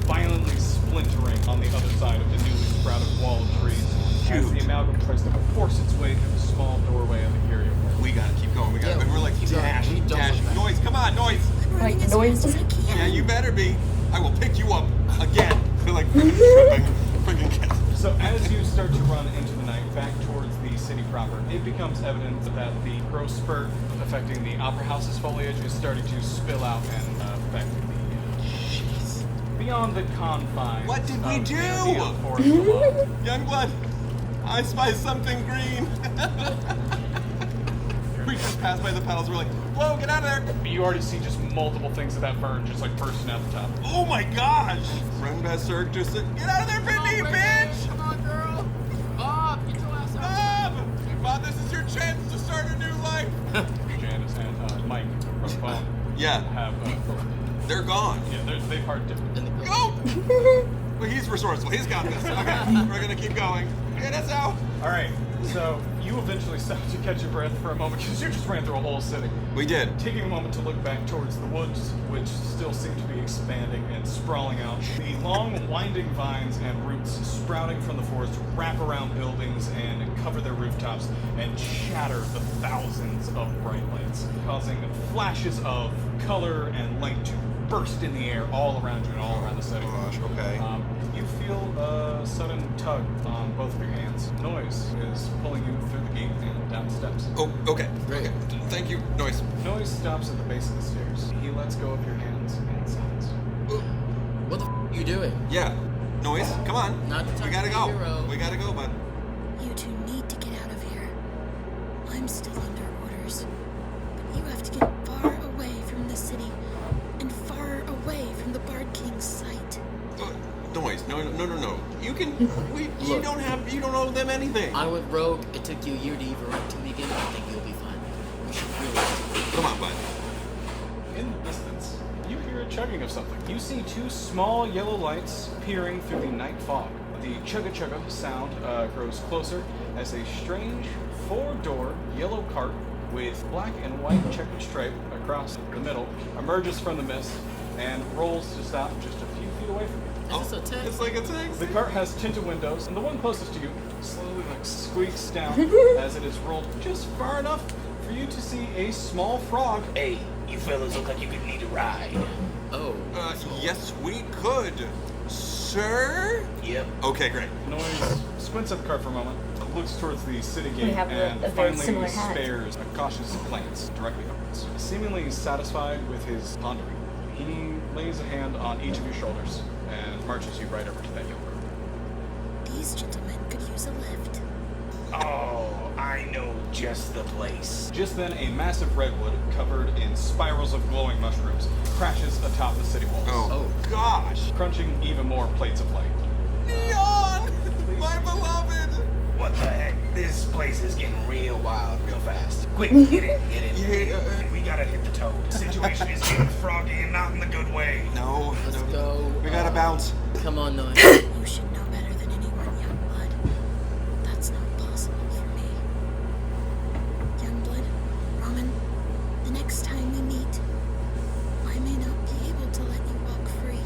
violently splintering on the other side of the newly sprouted wall of trees as the amalgam tries to force its way through the small doorway of the curio cart. We gotta keep going. We gotta. Yeah, we're like keep going. dash, We don't dash. look back. Noise, come on, Noise. I'm running as noise. fast as I can. Yeah, you better be. I will pick you up again. They're like tripping, freaking kids. So as you start to run into the night back towards the city proper, it becomes evident that the growth spurt affecting the opera house's foliage is starting to spill out and affect the beyond the confines. What did we of do? the forest below. Youngblood, I spy something green. We just passed by the pedals. We're like, whoa, get out of there. You already see just multiple things of that burn just like bursting out the top. Oh my gosh. Run, Besser, just get out of there, Brittany, bitch. Come on, girl. Bob, get your ass out. Bob, this is your chance to start a new life. Janice and Mike from the phone Yeah, have they're gone. yeah, they've hard different. Go! Well, he's resourceful. He's got this. Okay, we're gonna keep going. Get us out. All right, so you eventually stop to catch your breath for a moment because you just ran through a whole city. We did. Taking a moment to look back towards the woods, which still seem to be expanding and sprawling out. The long, winding vines and roots sprouting from the forest wrap around buildings and cover their rooftops and shatter the thousands of bright lights, causing flashes of color and light to burst in the air all around you and all around the city. Gosh, okay. You feel a sudden tug on both of your hands. Noise is pulling you through the gate and down the steps. Oh, okay. Great. Okay. Thank you, Noise. Noise stops at the base of the stairs. He lets go of your hands and sighs. What the f are you doing? Yeah. Noise, come on. Not the time We gotta to be go. a hero. We gotta go, bud. You two need to get out of here. I'm still under orders. But you have to get far away from the city and far away from the Bard King's sight. Noise, no. You can. You Look. don't owe them anything. I went rogue. It took you a year to even write to me again. I think you'll be fine. We should really. Come on, bud. In the distance, you hear weird chugging of something. You see two small yellow lights peering through the night fog. The chugga-chugga sound grows closer as a strange four-door yellow cart with black and white checkered stripe across the middle emerges from the mist and rolls to stop just a few feet away from you. Is this a text? It's like a tank. The cart has tinted windows, and the one closest to you slowly squeaks down as it is rolled just far enough for you to see a small frog. Hey, you fellas look like you could need a ride. Oh. Yes, we could. Sir? Yep. Okay, great. Noise squints at the cart for a moment, looks towards the city gate, have and a very finally similar hat. spares a cautious glance directly upwards. Seemingly satisfied with his pondering, he lays a hand on each of your shoulders and marches you right over to that yellow cart. These gentlemen could use a lift. Oh, I know just the place. Just then, a massive redwood covered in spirals of glowing mushrooms crashes atop the city walls, Oh, gosh. crunching even more plates of light. Neon! My beloved! What the heck? This place is getting real wild real fast. Quick, get in. Yeah. We gotta hit the toad. The situation is getting froggy and not in the good way. No. Let's go. We gotta bounce. Come on, Noise. You should know better than anyone, Youngblood. That's not possible for me. Youngblood, Roman, the next time we meet, I may not be able to let you walk free.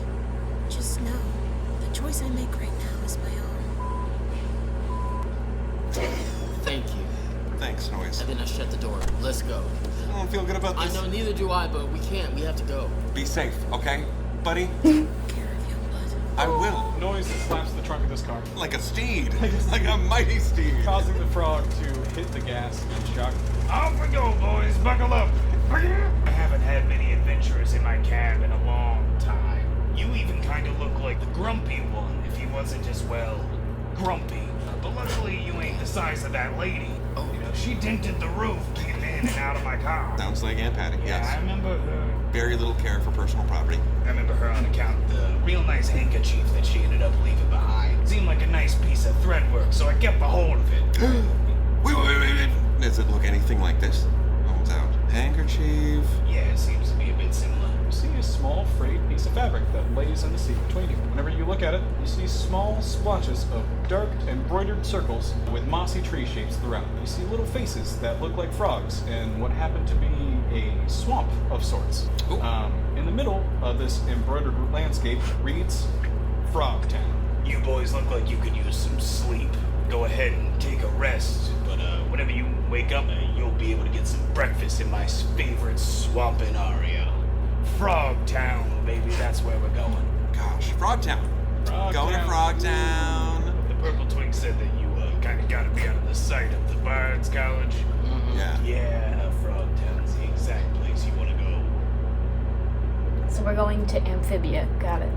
Just know, the choice I make right now is my own. Thank you. Thanks, Noise. And then I shut the door. Let's go. I don't feel good about I this. know, neither do I, but we can't. We have to go. Be safe, okay? Buddy? Care of Youngblood. I will. Noise slaps the trunk of this car, Like a steed. Like a mighty steed. causing the frog to hit the gas in shock. Off we go, boys. Buckle up. I haven't had many adventurers in my cab in a long time. You even kind of look like the grumpy one if he wasn't as well grumpy. But luckily you ain't the size of that lady. Oh, you know, she dented the roof getting in and out of my car. Sounds like Aunt Patty, Yeah, I yes. remember her. Very little care for personal property. I remember her on account of the real nice handkerchief that she ended up leaving behind. Seemed like a nice piece of thread work, so I kept a hold of it. Wait. Does it look anything like this? Holds out. Handkerchief. Yeah, it seems to be a bit similar. You see a small frayed piece of fabric that lays in the seat between you. Whenever you look at it, you see small splotches of dark embroidered circles with mossy tree shapes throughout. You see little faces that look like frogs in what happened to be a swamp of sorts. Ooh. In the middle of this embroidered landscape reads Frog Town. You boys look like you could use some sleep. Go ahead and take a rest, but whenever you wake up, you'll be able to get some breakfast in my favorite swampin' area. Frog Town, baby, that's where we're going. Gosh, Frogtown. Going to Frogtown. The Purple Twig said that you kind of got to be out of the sight of the Bards College. Yeah. Yeah, Frog Town's the exact place you want to go. So we're going to Amphibia. Got it.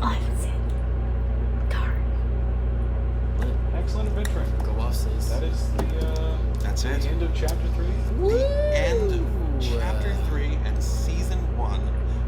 Oh, I haven't seen it. Darn. Excellent adventuring. Go off, sis. That is That's the it. end of chapter 3. The end of chapter 3 and season 1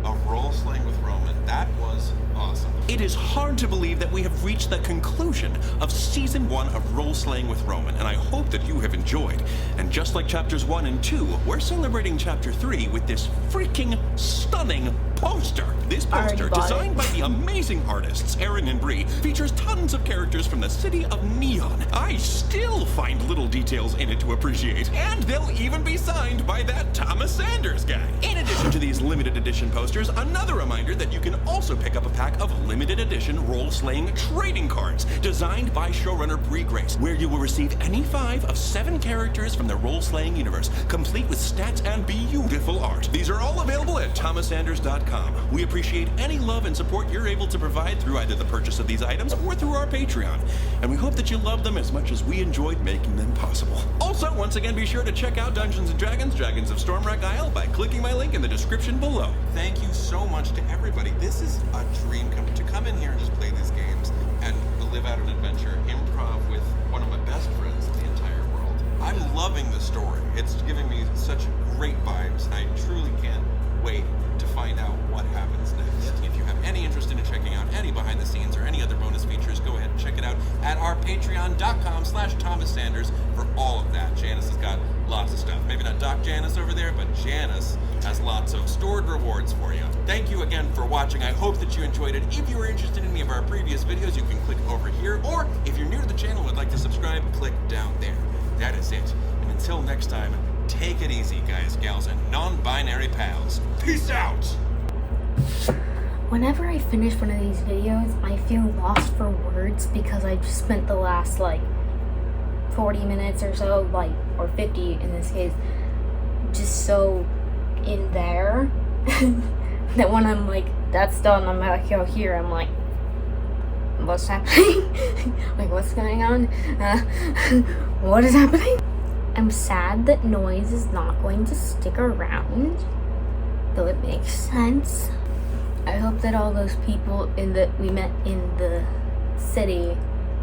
of Role Slaying with Roman. That was awesome. It is hard to believe that we have reached the conclusion of Season 1 of Role Slaying with Roman, and I hope that you have enjoyed. And just like Chapters 1 and 2, we're celebrating Chapter 3 with this freaking stunning poster. This poster, Already bought designed it. by the amazing artists Aaron and Bree, features tons of characters from the city of Neon. I still find little details in it to appreciate, and they'll even be signed by that Thomas Sanders guy. In addition to these limited edition posters, another reminder that you can also pick up a pack of limited edition role-slaying trading cards designed by showrunner Bree Grace, where you will receive any 5 of 7 characters from the role-slaying universe, complete with stats and beautiful art. These are all available at thomassanders.com. We appreciate any love and support you're able to provide through either the purchase of these items or through our Patreon, and we hope that you love them as much as we enjoyed making them possible. Also, once again, be sure to check out Dungeons & Dragons, Dragons of Stormwreck Isle by clicking my link in the description below. Thank you so much to everybody. This is a dream to come in here and just play these games and live out an adventure, improv with one of my best friends in the entire world. I'm loving the story. It's giving me such great vibes, and I truly can't wait to find out what happens next. If you have any interest in checking out any behind the scenes or any other bonus features, go ahead and check it out at our patreon.com/Thomas Sanders for all of that. Janice has got lots of stuff. Maybe not Doc Janice over there, but Janice has lots of stored rewards for you. Thank you again for watching. I hope that you enjoyed it. If you were interested in any of our previous videos, you can click over here, or if you're new to the channel and would like to subscribe, click down there. That is it. And until next time, take it easy, guys, gals, and non-binary pals. Peace out! Whenever I finish one of these videos, I feel lost for words because I just spent the last, 40 minutes or so, or 50 in this case, just so in there that when I'm that's done, I'm back out here, I'm like, what's happening? What's going on? What is happening? I'm sad that Noise is not going to stick around, though it makes sense. I hope that all those people that we met in the city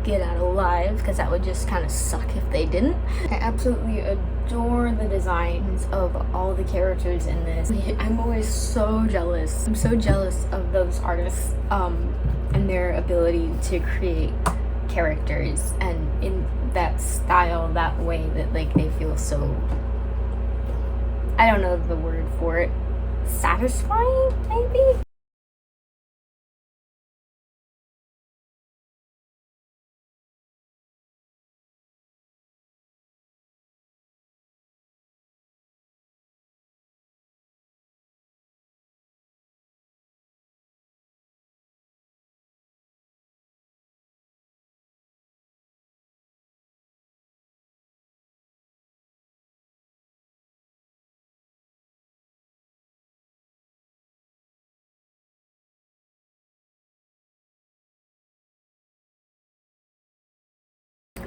get out alive, because that would just kind of suck if they didn't. I absolutely adore the designs of all the characters in this. I'm always so jealous. I'm so jealous of those artists and their ability to create characters and in that style, that way that they feel so, I don't know the word for it, satisfying maybe?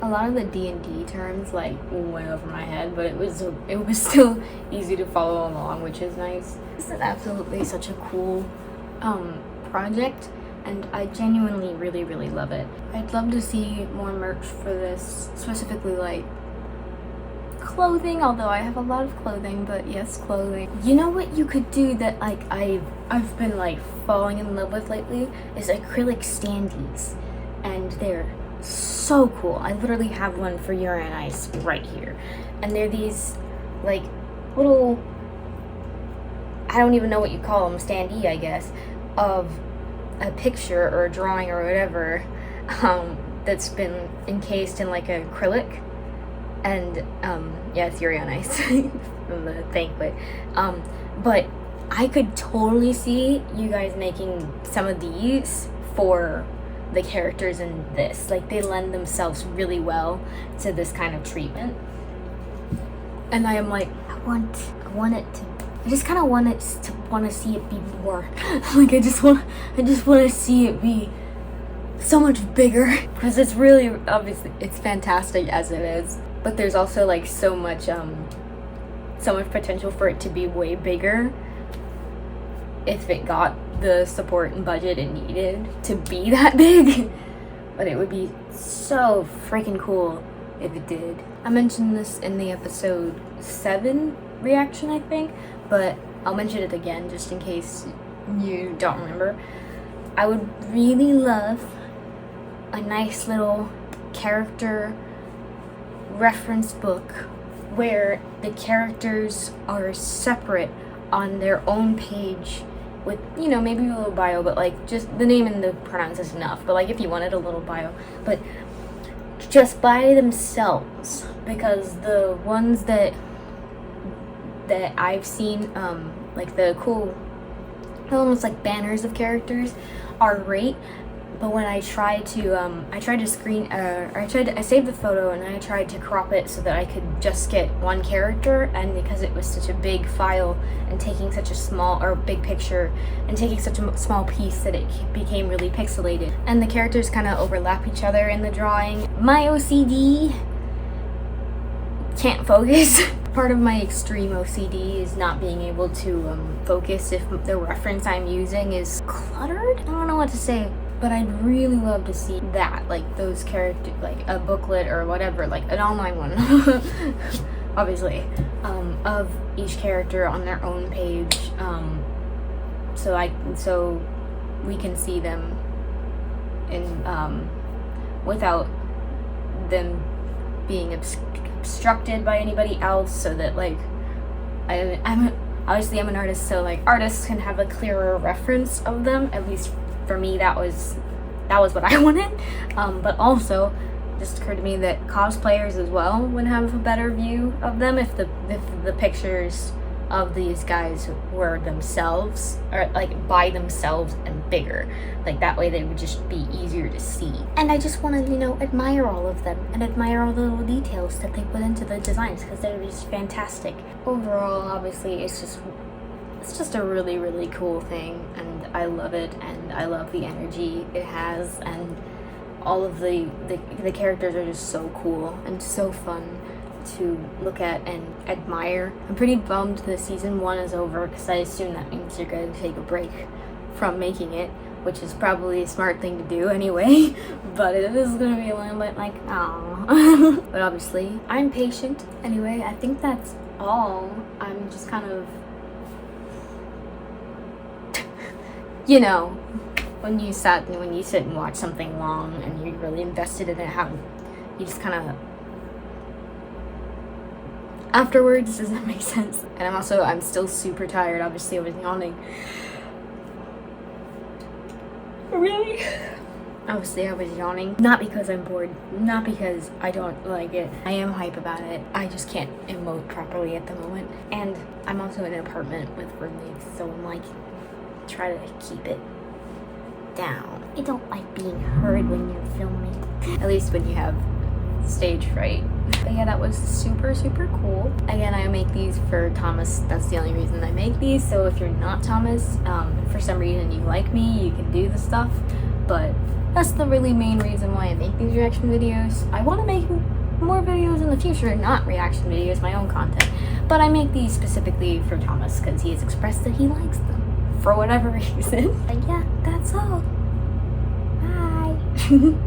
A lot of the D&D terms went over my head, but it was still easy to follow along, which is nice. This is absolutely such a cool project, and I genuinely really love it. I'd love to see more merch for this, specifically clothing, although I have a lot of clothing, but yes, clothing. You know what you could do that I've been falling in love with lately is acrylic standees, and they're so cool. I literally have one for Yura and Ice right here, and they're these little, I don't even know what you call them, standee I guess, of a picture or a drawing or whatever that's been encased in acrylic, and yeah, it's Yura and Ice from the banquet, but I could totally see you guys making some of these for the characters in this. They lend themselves really well to this kind of treatment, and I am I want it to, I just kind of want to see it be more I just want to see it be so much bigger, because it's really, obviously it's fantastic as it is, but there's also so much potential for it to be way bigger if it got the support and budget it needed to be that big. But it would be so freaking cool if it did. I mentioned this in the episode 7 reaction, I think, but I'll mention it again just in case you don't remember. I would really love a nice little character reference book where the characters are separate on their own page, with, maybe a little bio, but just the name and the pronouns is enough. But if you wanted a little bio, but just by themselves, because the ones that I've seen, the cool, almost banners of characters, are great. But when I tried to I saved the photo and I tried to crop it so that I could just get one character, and because it was such a big file and taking such a small, or big picture and taking such a small piece, that it became really pixelated, and the characters kind of overlap each other in the drawing. My OCD can't focus. Part of my extreme OCD is not being able to focus if the reference I'm using is cluttered. I don't know what to say. But I'd really love to see that, those characters, a booklet or whatever, an online one, obviously, of each character on their own page, so we can see them in without them being obstructed by anybody else, so that Obviously I'm an artist, so like artists can have a clearer reference of them. At least for me, that was what I wanted. But also, it just occurred to me that cosplayers as well would have a better view of them if the pictures of these guys were themselves, or like by themselves and bigger. Like that way they would just be easier to see. And I just want to, you know, admire all of them and admire all the little details that they put into the designs because they're just fantastic. Overall, obviously, it's just a really, really cool thing, and I love it, and I love the energy it has, and all of the characters are just so cool and so fun to look at and admire. I'm pretty bummed that season 1 is over because I assume that means you're going to take a break from making it, which is probably a smart thing to do anyway, but it is going to be a little bit like, aww. But obviously, I'm patient. Anyway, I think that's all. I'm just kind of, you know, when you sit and watch something long and you're really invested in it, how you just kind of afterwards, does that make sense? And I'm still super tired. Obviously I was yawning. Really? Obviously I was yawning, not because I'm bored, not because I don't like it. I am hype about it. I just can't emote properly at the moment. And I'm also in an apartment with roommates, so I'm like, try to keep it down. I don't like being heard when you're filming. At least when you have stage fright. But yeah, that was super, super cool. Again, I make these for Thomas. That's the only reason I make these. So if you're not Thomas, for some reason you like me, you can do the stuff. But that's the really main reason why I make these reaction videos. I want to make more videos in the future, not reaction videos, my own content. But I make these specifically for Thomas because he has expressed that he likes them for whatever reason. But yeah, that's all. Bye.